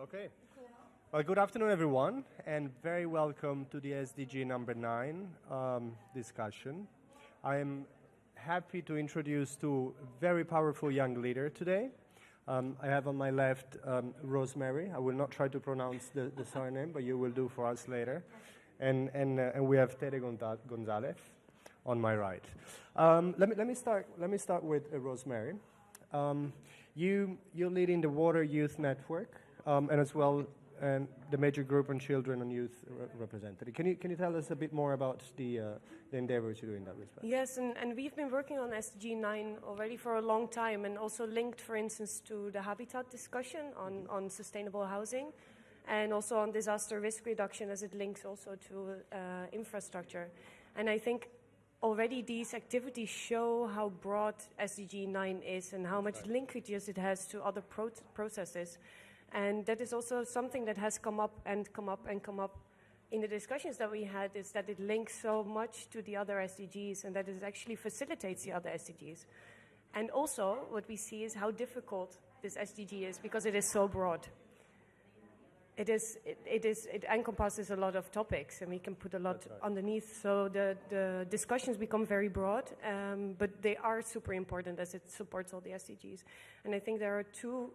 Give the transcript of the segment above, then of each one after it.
Okay. Well, good afternoon, everyone, and very welcome to the SDG number 9 discussion. I am happy to introduce two very powerful young leaders today. I have on my left Rosemary. I will not try to pronounce the surname, but you will do for us later. And we have Tere Gonzalez on my right. Let me start with Rosemary. You're leading the Water Youth Network, and as well the major group on children and youth representative. Can you tell us a bit more about the endeavors you do in that respect? Yes, and we've been working on SDG 9 already for a long time, and also linked, for instance, to the habitat discussion on sustainable housing, and also on disaster risk reduction, as it links also to infrastructure. And I think already these activities show how broad SDG 9 is and how much linkages it has to other processes. And that is also something that has come up in the discussions that we had, is that it links so much to the other SDGs, and that it actually facilitates the other SDGs. And also what we see is how difficult this SDG is, because it is so broad. It encompasses a lot of topics, and we can put a lot underneath. So the discussions become very broad, but they are super important as it supports all the SDGs. And I think there are two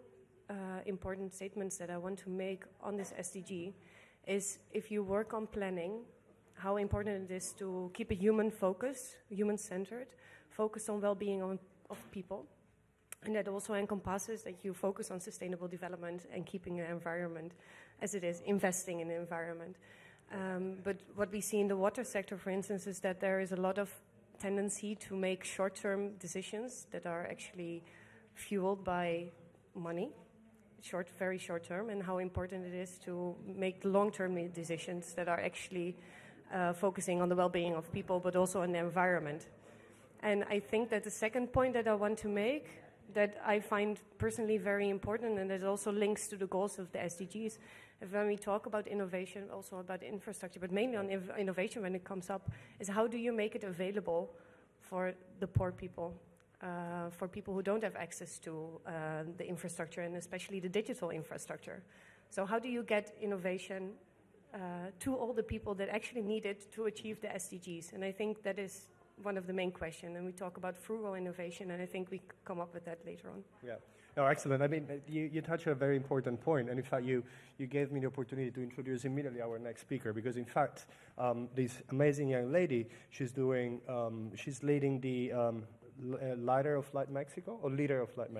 important statements that I want to make on this SDG. Is if you work on planning, how important it is to keep a human focus, human-centered, focused on well-being of people. And that also encompasses that you focus on sustainable development and keeping the environment as it is, investing in the environment. But what we see in the water sector, for instance, is that there is a lot of tendency to make short-term decisions that are actually fueled by money, very short term, and how important it is to make long-term decisions that are actually focusing on the well-being of people, but also on the environment. And I think that the second point that I want to make, that I find personally very important, and that also links to the goals of the SDGs, when we talk about innovation, also about infrastructure, but mainly on innovation when it comes up, is how do you make it available for the poor people? For people who don't have access to the infrastructure, and especially the digital infrastructure. So how do you get innovation to all the people that actually need it to achieve the SDGs? And I think that is one of the main questions. And we talk about frugal innovation, and I think we come up with that later on. Yeah. No, excellent. I mean, you touch a very important point, and in fact, you gave me the opportunity to introduce immediately our next speaker, because in fact, this amazing young lady, she's leading the Leader of Light Mexico, or Leader of Light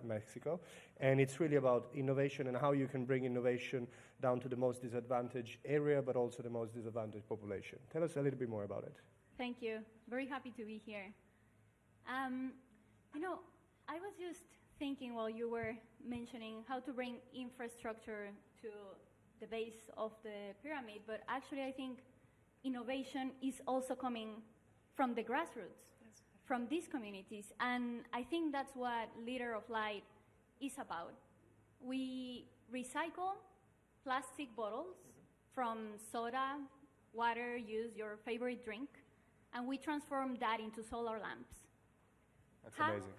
Mexico, and it's really about innovation and how you can bring innovation down to the most disadvantaged area, but also the most disadvantaged population. Tell us a little bit more about it. Thank you. Very happy to be here. I was just thinking while you were mentioning how to bring infrastructure to the base of the pyramid, but actually I think innovation is also coming from the grassroots, from these communities. And I think that's what Leader of Light is about. We recycle plastic bottles from soda, water, use your favorite drink, and we transform that into solar lamps. That's amazing.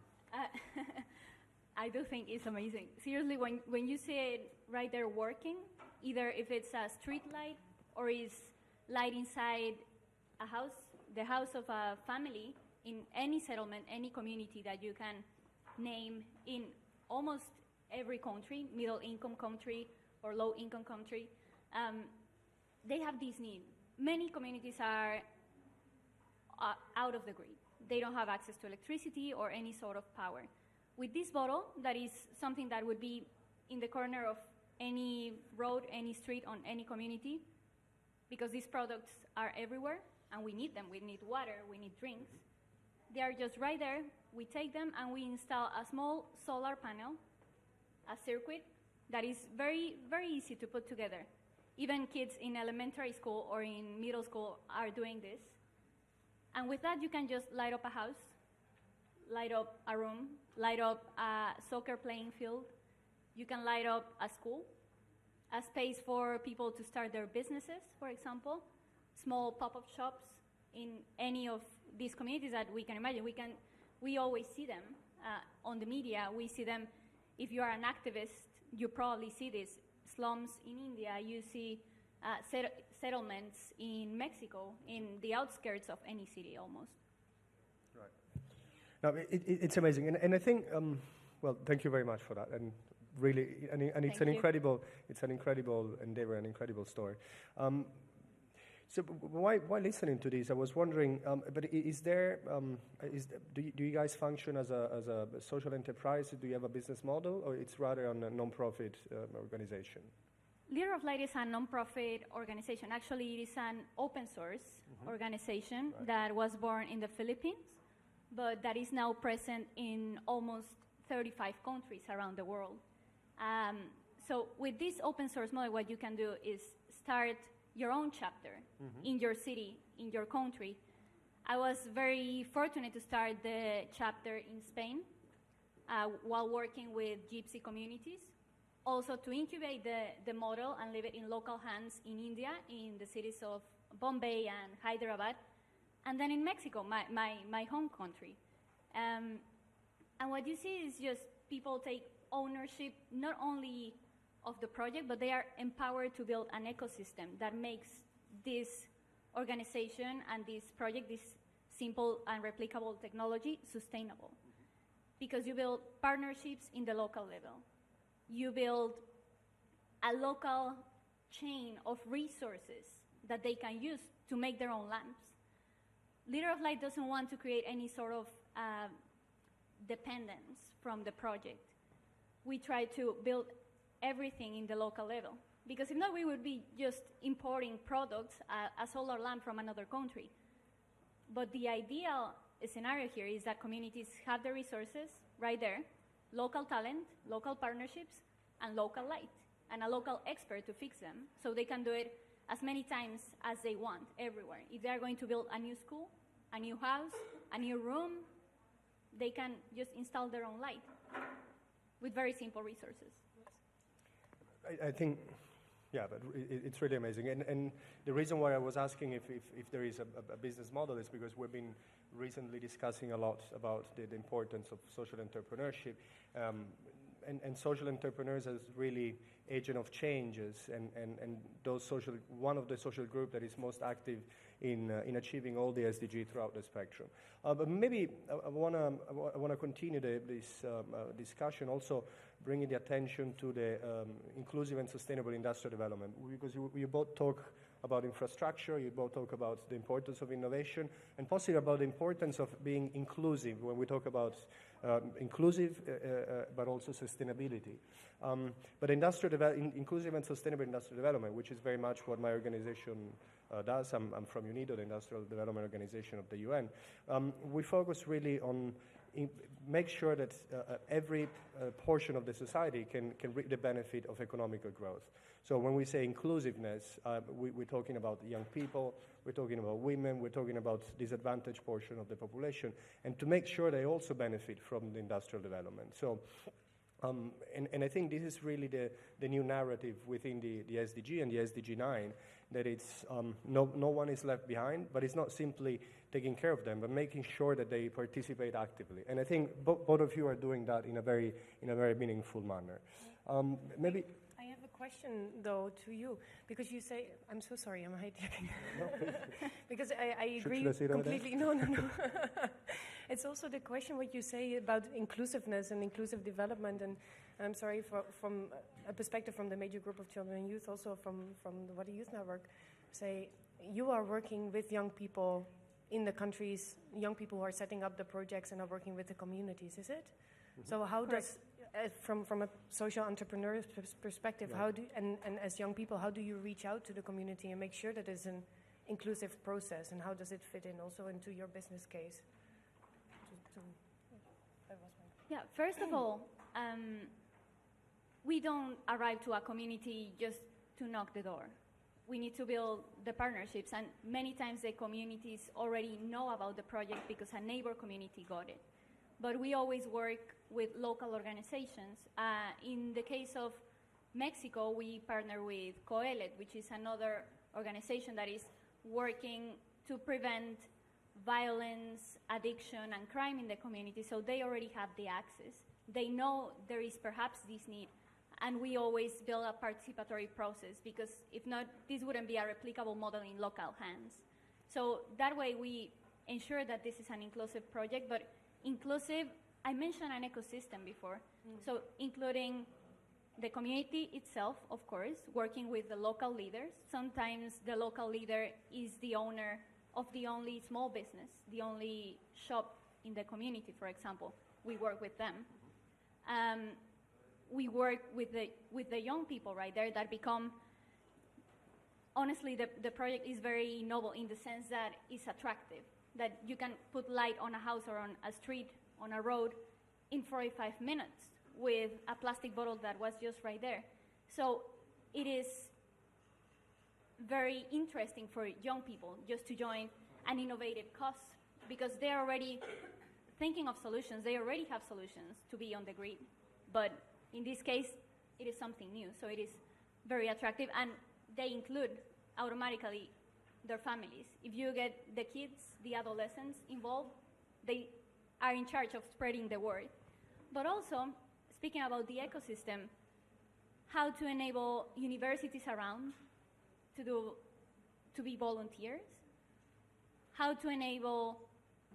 I do think it's amazing. Seriously, when you see it right there working, either if it's a street light or is light inside a house, the house of a family, in any settlement, any community that you can name in almost every country, middle-income country or low-income country, they have this need. Many communities are out of the grid. They don't have access to electricity or any sort of power. With this bottle, that is something that would be in the corner of any road, any street, on any community, because these products are everywhere, and we need them. We need water, we need drinks. They are just right there. We take them and we install a small solar panel, a circuit that is very, very easy to put together. Even kids in elementary school or in middle school are doing this. And with that, you can just light up a house, light up a room, light up a soccer playing field. You can light up a school, a space for people to start their businesses, for example, small pop-up shops in any of these communities that we can imagine. We always see them on the media. We see them if you are an activist you probably see this, slums in India, you see settlements in Mexico, in the outskirts of any city almost. Right. No, it's amazing, and I think, well, thank you very much for that, and really, and it's an incredible endeavor, an incredible story. So why listening to this? I was wondering, but do you guys function as a social enterprise? Do you have a business model, or it's rather on a non-profit organization? Leader of Light is a non-profit organization. Actually, it is an open source organization that was born in the Philippines, but that is now present in almost 35 countries around the world. So with this open source model, what you can do is start your own chapter in your city, in your country. I was very fortunate to start the chapter in Spain while working with gypsy communities. Also to incubate the model and leave it in local hands in India, in the cities of Bombay and Hyderabad, and then in Mexico, my home country. And what you see is just people take ownership not only of the project, but they are empowered to build an ecosystem that makes this organization and this project, this simple and replicable technology, sustainable. Because you build partnerships in the local level. You build a local chain of resources that they can use to make their own lamps. Leader of Light doesn't want to create any sort of dependence from the project. We try to build everything in the local level. Because if not, we would be just importing products, a solar lamp from another country. But the ideal scenario here is that communities have the resources right there, local talent, local partnerships, and local light, and a local expert to fix them, so they can do it as many times as they want, everywhere. If they are going to build a new school, a new house, a new room, they can just install their own light with very simple resources. I think, yeah, but it's really amazing. And the reason why I was asking if there is a business model is because we've been recently discussing a lot about the importance of social entrepreneurship. And social entrepreneurs as really agent of changes, and one of the social group that is most active in achieving all the SDG throughout the spectrum. But maybe I want to continue this discussion, also bringing the attention to the inclusive and sustainable industrial development, because you both talk about infrastructure, you both talk about the importance of innovation, and possibly about the importance of being inclusive when we talk about inclusive, but also sustainability. But inclusive and sustainable industrial development, which is very much what my organization does. I'm from UNIDO, the Industrial Development Organization of the UN. We focus really on make sure that every portion of the society can reap the benefit of economical growth. So when we say inclusiveness, we're talking about young people, we're talking about women, we're talking about disadvantaged portion of the population, and to make sure they also benefit from the industrial development. So, and I think this is really the new narrative within the SDG and the SDG 9, that it's no one is left behind, but it's not simply taking care of them, but making sure that they participate actively. And I think both of you are doing that in a very meaningful manner. Maybe. I have a question though to you, because you say, I'm so sorry, I'm hijacking. No, because I agree completely. No. It's also the question what you say about inclusiveness and inclusive development, and I'm sorry from a perspective from the major group of children and youth, also from the What a Youth Network, say you are working with young people in the countries, young people who are setting up the projects and are working with the communities, is it? Mm-hmm. So how does, from a social entrepreneur perspective, how do, and as young people, how do you reach out to the community and make sure that it's an inclusive process, and how does it fit in also into your business case? Yeah, first of all, we don't arrive to a community just to knock the door. We need to build the partnerships, and many times the communities already know about the project because a neighbor community got it. But we always work with local organizations. In the case of Mexico, we partner with COELET, which is another organization that is working to prevent violence, addiction, and crime in the community, so they already have the access. They know there is perhaps this need, And we always build a participatory process, because if not, this wouldn't be a replicable model in local hands. So that way we ensure that this is an inclusive project, but inclusive, I mentioned an ecosystem before. So including the community itself, of course, working with the local leaders. Sometimes the local leader is the owner of the only small business, the only shop in the community, for example. We work with them. We work with the young people right there that become, honestly, the project is very novel in the sense that it's attractive, that you can put light on a house or on a street, on a road, in 45 minutes with a plastic bottle that was just right there. So it is very interesting for young people just to join an innovative cause, because they're already thinking of solutions. They already have solutions to be on the grid. But in this case, it is something new. So it is very attractive, and they include automatically their families. If you get the kids, the adolescents involved, they are in charge of spreading the word. But also, speaking about the ecosystem, how to enable universities around to be volunteers, how to enable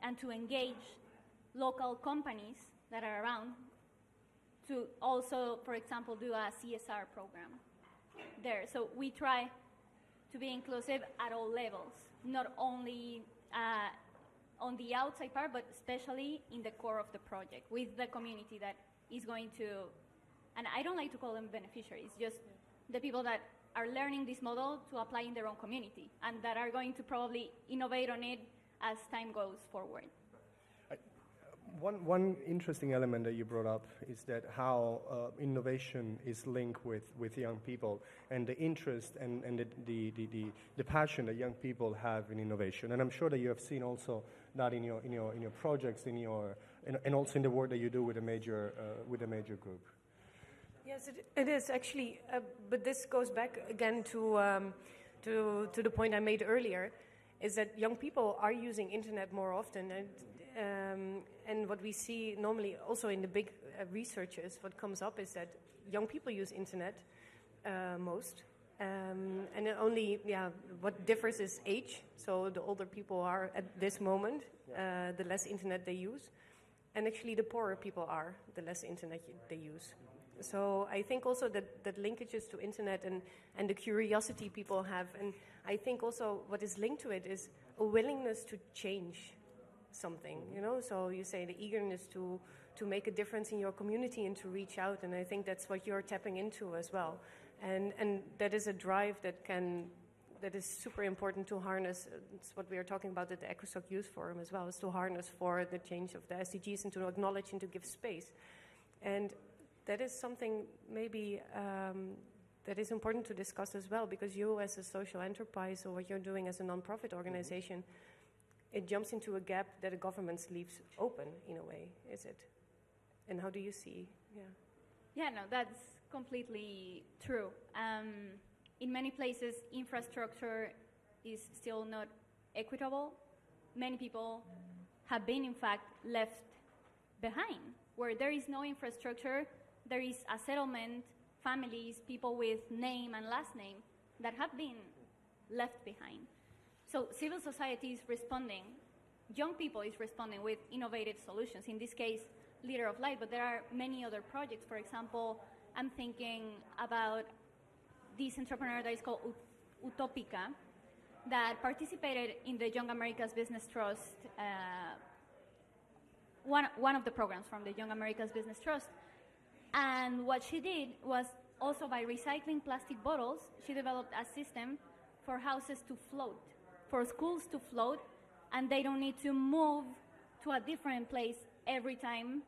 and to engage local companies that are around to also, for example, do a CSR program there. So we try to be inclusive at all levels, not only on the outside part, but especially in the core of the project with the community that is going to, and I don't like to call them beneficiaries, just the people that are learning this model to apply in their own community and that are going to probably innovate on it as time goes forward. One interesting element that you brought up is that how innovation is linked with young people and the interest and the passion that young people have in innovation. And I'm sure that you have seen also that in your projects, and also in the work that you do with a major group. Yes, it is actually, but this goes back again to the point I made earlier, is that young people are using internet more often, and what we see normally also in the big researches, what comes up is that young people use internet most, and only what differs is age. So the older people are at this moment, the less internet they use, and actually the poorer people are, the less internet they use. So I think also that linkages to internet and the curiosity people have, and I think also what is linked to it is a willingness to change something, so you say the eagerness to make a difference in your community and to reach out, and I think that's what you're tapping into as well, and that is a drive that is super important to harness. It's what we are talking about at the ECOSOC Youth Forum as well, is to harness for the change of the SDGs and to acknowledge and to give space, and that is something maybe that is important to discuss as well, because you as a social enterprise, or what you're doing as a non-profit organization, it jumps into a gap that the government leaves open in a way, is it? And how do you see? Yeah, no, that's completely true. In many places, infrastructure is still not equitable. Many people have been, in fact, left behind. Where there is no infrastructure, there is a settlement, families, people with name and last name that have been left behind. So civil society is responding, young people is responding with innovative solutions, in this case, Leader of Light, but there are many other projects. For example, I'm thinking about this entrepreneur that is called Utopica, that participated in the Young Americas Business Trust, one of the programs from the Young Americas Business Trust. And what she did was also, by recycling plastic bottles, she developed a system for houses to float, for schools to float, and they don't need to move to a different place every time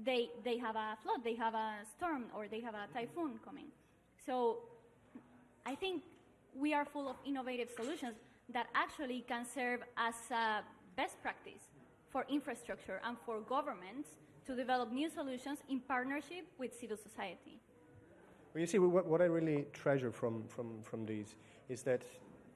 they have a flood, they have a storm, or they have a typhoon coming. So I think we are full of innovative solutions that actually can serve as a best practice for infrastructure and for governments to develop new solutions in partnership with civil society. Well, you see, what I really treasure from these is that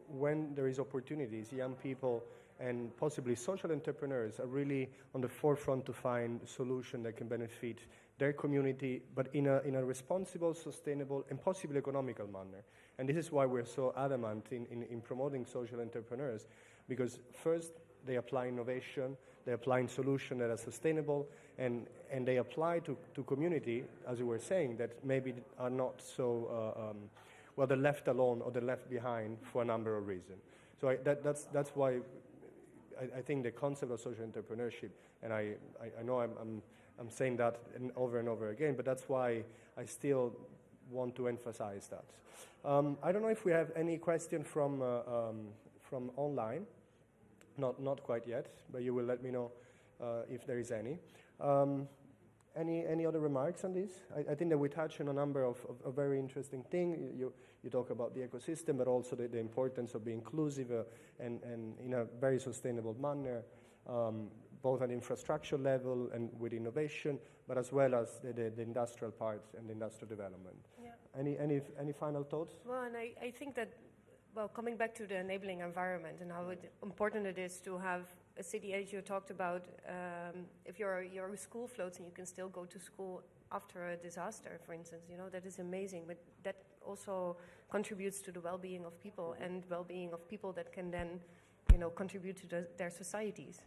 when there is opportunities, young people and possibly social entrepreneurs are really on the forefront to find a solution that can benefit their community, but in a responsible, sustainable, and possibly economical manner. And this is why we're so adamant in promoting social entrepreneurs, because first, they apply innovation, they apply solutions that are sustainable, and they apply to community, as you were saying, that maybe are not so, well, they're left alone or they're left behind for a number of reasons. So that's why I think the concept of social entrepreneurship, and I know I'm saying that over and over again, but that's why I still want to emphasize that. I don't know if we have any question from online. Not quite yet, but you will let me know if there is any. Any other remarks on this? I think that we touched on a number of very interesting things. You talk about the ecosystem, but also the importance of being inclusive and in a very sustainable manner, both at infrastructure level and with innovation, but as well as the industrial parts and the industrial development. Yeah. Any final thoughts? Well, and I think that, well, coming back to the enabling environment and how important it is to have a city, as you talked about, if your school floats and you can still go to school after a disaster, for instance, that is amazing. But that also contributes to the well-being of people and well-being of people that can then, contribute to their societies.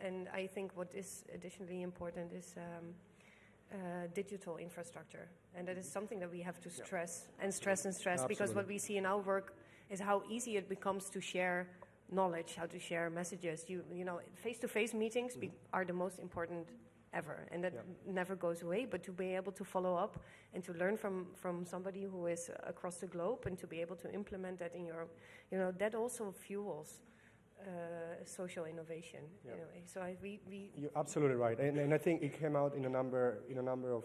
And I think what is additionally important is digital infrastructure. And that is something that we have to stress and stress and stress. Absolutely. Because what we see in our work is how easy it becomes to share knowledge, how to share messages. Face-to-face meetings are the most important ever, and that never goes away. But to be able to follow up and to learn from somebody who is across the globe and to be able to implement that in your, that also fuels social innovation in a way. So you're absolutely right, and I think it came out in a number of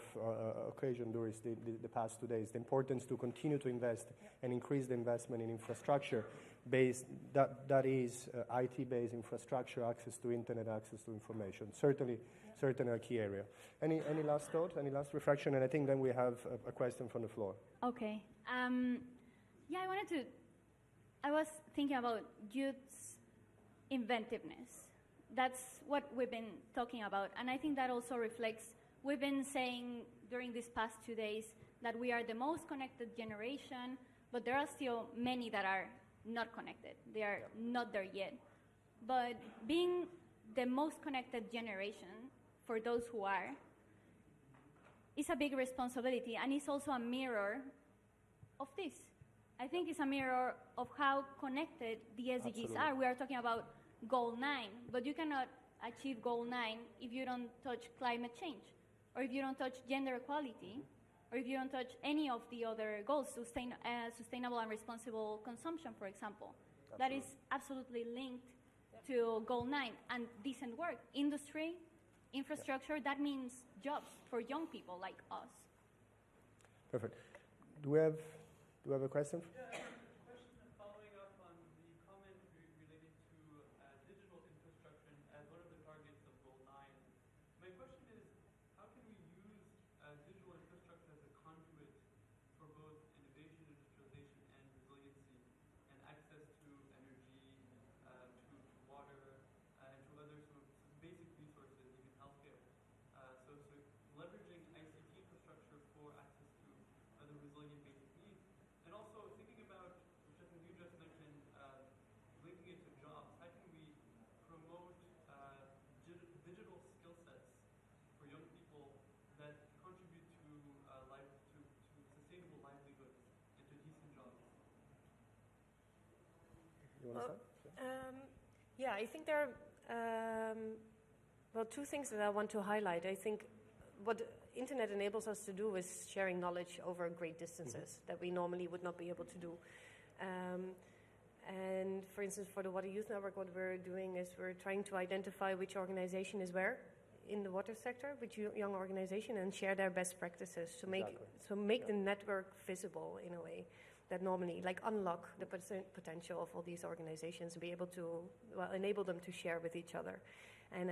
occasions during the past 2 days. The importance to continue to invest and increase the investment in infrastructure based that is IT-based infrastructure, access to internet, access to information. Certainly a key area. Any last thought? Any last reflection? And I think then we have a question from the floor. Okay. I was thinking about youth's inventiveness. That's what we've been talking about. And I think that also reflects, we've been saying during these past 2 days that we are the most connected generation, but there are still many that are not connected. They are not there yet. But being the most connected generation, for those who are, is a big responsibility, and it's also a mirror of this. I think it's a mirror of how connected the SDGs are. We are talking about Goal 9, but you cannot achieve Goal 9 if you don't touch climate change, or if you don't touch gender equality, or if you don't touch any of the other goals, sustainable and responsible consumption, for example. Absolutely. That is absolutely linked to Goal 9. And decent work, industry, infrastructure, that means jobs for young people like us. Perfect. Do we have a question? Yeah. Question following up on the comment related to digital infrastructure as one of the targets of Goal 9. My question is, how can we use digital infrastructure as a conduit for both innovation, industrialization, and resiliency, and access to energy, to water, and to other sort of basic resources, even healthcare? So leveraging ICT infrastructure for access to other resilient basic needs. And also thinking about, which I think you just mentioned, linking it to jobs. How can we promote digital skill sets for young people that contribute to sustainable livelihoods and to decent jobs? You want to start? I think there are two things that I want to highlight. I think what internet enables us to do is sharing knowledge over great distances that we normally would not be able to do. And for instance, for the Water Youth Network, what we're doing is we're trying to identify which organization is where in the water sector, which young organization, and share their best practices to make the network visible in a way that normally, like, unlock the potential of all these organizations and be able to, enable them to share with each other. And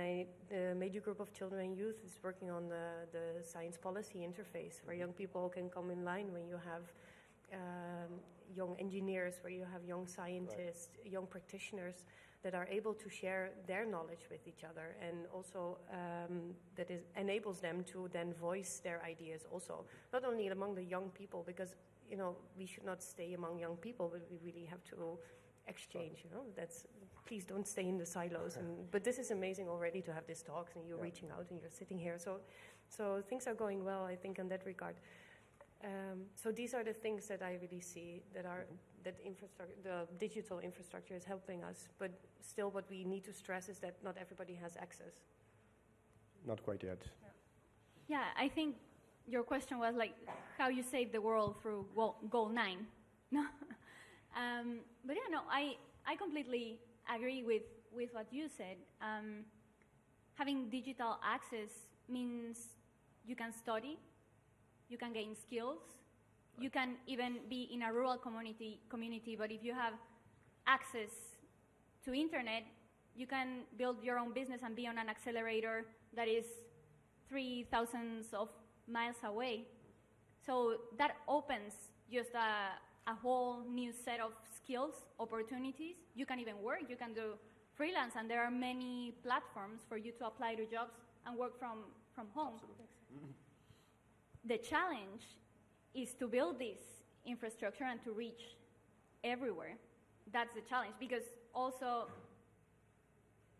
the major group of children and youth is working on the science policy interface, where young people can come in line when you have young engineers, where you have young scientists, young practitioners, that are able to share their knowledge with each other, and also that enables them to then voice their ideas also, not only among the young people, because we should not stay among young people, but we really have to exchange. Please don't stay in the silos. But this is amazing already to have these talks, and you're reaching out and you're sitting here. So things are going well, I think, in that regard. So these are the things that I really see that the digital infrastructure is helping us. But still, what we need to stress is that not everybody has access. Not quite yet. Yeah, I think your question was like how you save the world through goal 9. No, but yeah, no, I completely agree with what you said. Having digital access means you can study, you can gain skills, you can even be in a rural community, but if you have access to internet, you can build your own business and be on an accelerator that is 3,000 of miles away. So that opens just a whole new set of skills, opportunities. You can even work, you can do freelance, and there are many platforms for you to apply to jobs and work from home. The challenge is to build this infrastructure and to reach everywhere. That's the challenge, because also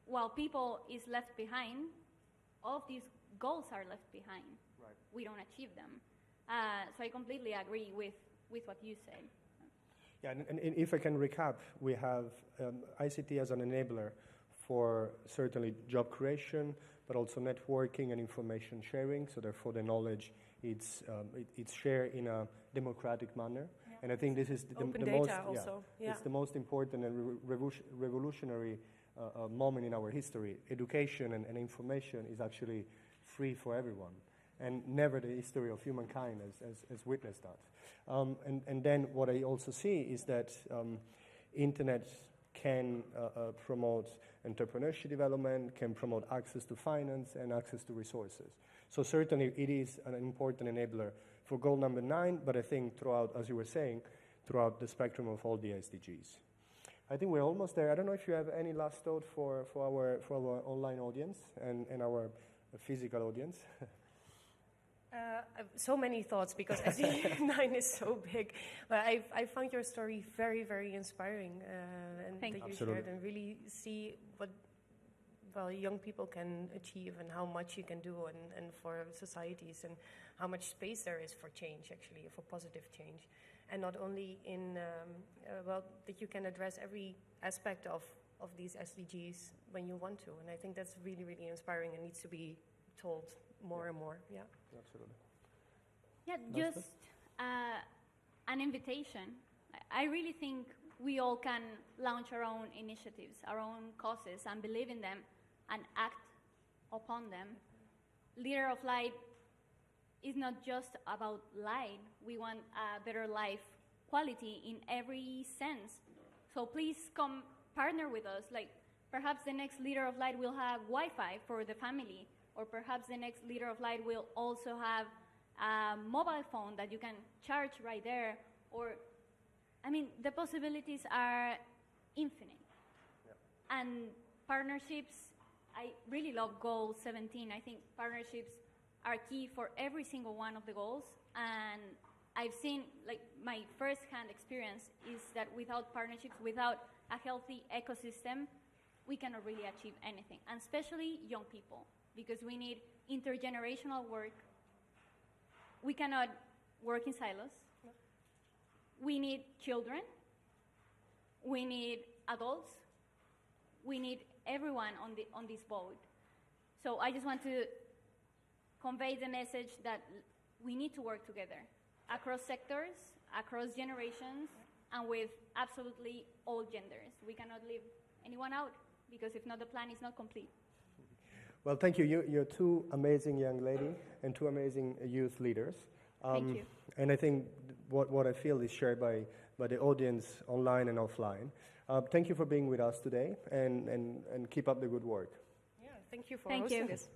while people is left behind, all of these goals are left behind. Right. We don't achieve them. So I completely agree with what you said. Yeah, and if I can recap, we have ICT as an enabler for certainly job creation, but also networking and information sharing. So therefore, the knowledge it's shared in a democratic manner. Yeah. And I think this is the most also. Yeah. It's the most important and revolutionary moment in our history. Education and information is actually free for everyone, and never the history of humankind has witnessed that. And then what I also see is that internet can promote entrepreneurship development, can promote access to finance and access to resources. So certainly it is an important enabler for goal number 9, but I think throughout, as you were saying, throughout the spectrum of all the SDGs. I think we're almost there. I don't know if you have any last thought for our online audience and our physical audience. So many thoughts, because SDG 9 is so big. But I found your story very, very inspiring, and that you shared, and really see what young people can achieve and how much you can do, and for societies, and how much space there is for change, actually, for positive change. And not only in, that you can address every aspect of these SDGs when you want to. And I think that's really, really inspiring and needs to be told more and more. Yeah. Absolutely. Yeah, just an invitation. I really think we all can launch our own initiatives, our own causes, and believe in them and act upon them. Leader of Light is not just about light. We want a better life quality in every sense. So please come partner with us. Like perhaps the next Leader of Light will have Wi-Fi for the family, or perhaps the next Leader of Light will also have a mobile phone that you can charge right there. Or, I mean, the possibilities are infinite. Yeah. And partnerships, I really love goal 17. I think partnerships are key for every single one of the goals. And I've seen, like, my first-hand experience is that without partnerships, without a healthy ecosystem, we cannot really achieve anything, and especially young people, because we need intergenerational work. We cannot work in silos. We need children. We need adults. We need everyone on this boat. So I just want to convey the message that we need to work together across sectors, across generations, and with absolutely all genders. We cannot leave anyone out, because if not, the plan is not complete. Well, thank you. You're two amazing young ladies and two amazing youth leaders. Thank you. And I think what I feel is shared by the audience online and offline. Thank you for being with us today, and keep up the good work. Yeah, thank you for hosting this.